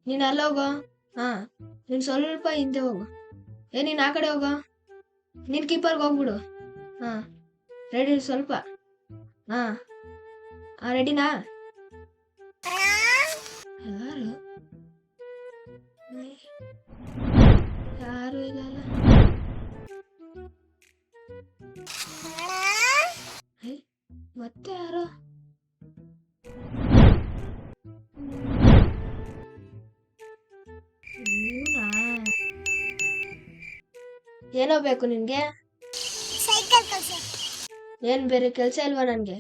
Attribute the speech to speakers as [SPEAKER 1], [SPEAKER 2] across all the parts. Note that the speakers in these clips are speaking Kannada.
[SPEAKER 1] ನೀನ್ ಅಲ್ಲ ಹೋಗೋ. ಹಾ, ನೀನ್ ಸ್ವಲ್ಪ ಹಿಂದೆ ಹೋಗು. ನೀನ್ ಆ ಕಡೆ ಹೋಗೋ. ನೀನ್ ಕೀಪರ್ಗೆ ಹೋಗ್ಬಿಡು. ಹಾ, ರೆಡಿ ಸ್ವಲ್ಪ. ಹಾ, ರೆಡಿನಾ? ಯಾರು ಯಾರು ಇಲ್ಲಲ್ಲ. ಮತ್ತೆ ಯಾರು? ಏನೋ ಬೇಕು ನಿನ್ಗೆ? ಏನ್ ಬೇರೆ ಕೆಲ್ಸ ಇಲ್ವಾ ನನ್ಗೆ?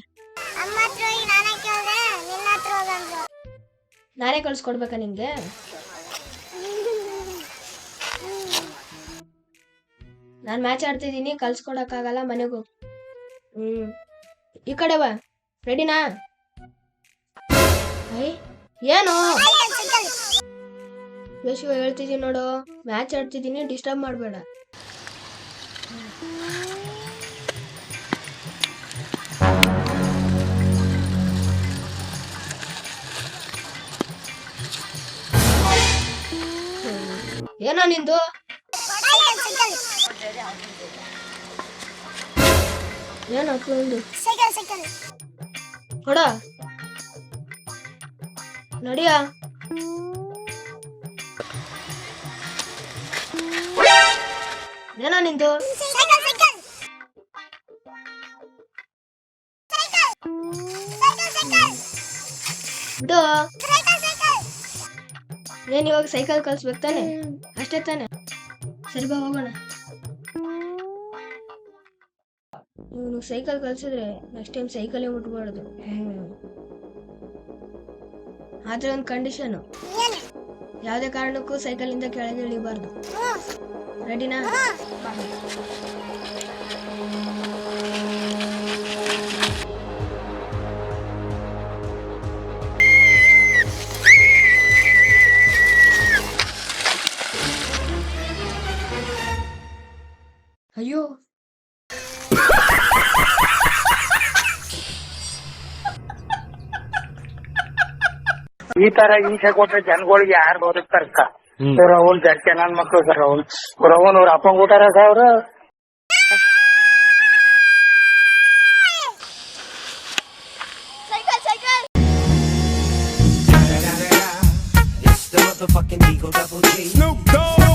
[SPEAKER 1] ನಾನೇ ಕಳ್ಸ್ಕೊಡ್ಬೇಕಾ ನಿನ್ಗೆ? ನಾನ್ ಮ್ಯಾಚ್ ಆಡ್ತಿದ್ದೀನಿ, ಕಳ್ಸ್ಕೊಡಕ್ಕಾಗಲ್ಲ. ಮನೆಗೂ ಈ ಕಡೆ ಬಾ. ರೆಡಿನಾ? ಏನು ಬೇಷ ಹೇಳ್ತಿದ್ದೀನಿ ನೋಡು, ಮ್ಯಾಚ್ ಆಡ್ತಿದ್ದೀನಿ, ಡಿಸ್ಟರ್ಬ್ ಮಾಡಬೇಡ. ಏನೋ ನಿಂದು? ಏನೋ ಕೊಡ, ನಡಿಯ. ಏನೋ ನಿಂದು? ಬಿಡು. ಏನ್ ಇವಾಗ ಸೈಕಲ್ ಕಲ್ಸ್ಬೇಕು ತಾನೆ? ಅಷ್ಟೇ ತಾನೆ? ಸರಿ ಬಾ ಹೋಗೋಣ. ಇವನು ಸೈಕಲ್ ಕಲ್ಸಿದ್ರೆ ನೆಕ್ಸ್ಟ್ ಟೈಮ್ ಸೈಕಲೇ ಮುಟ್ಬಾರ್ದು. ಆದ್ರೆ ಒಂದು ಕಂಡೀಷನ್, ಯಾವುದೇ ಕಾರಣಕ್ಕೂ ಸೈಕಲ್ ಇಂದ ಕೆಳಗೆ ಇಳಿಬಾರ್ದು. ರೆಡಿನಾ? ಅಯ್ಯೋ,
[SPEAKER 2] ಈ ತರ ಹಿಂಸೆ ಕೊಟ್ರೆ ಜನಗಳಿಗೆ ಯಾರು ಬದುಕ್ತಾರ? ಅವ್ರ ಜಡ್ಕೆ ನನ್ ಮಕ್ಳು ಸರ್. ಅವ್ರ ಅಪ್ಪಂಗ್ ಊಟಾರ ಅವ್ರು.
[SPEAKER 3] Snoop Dogg.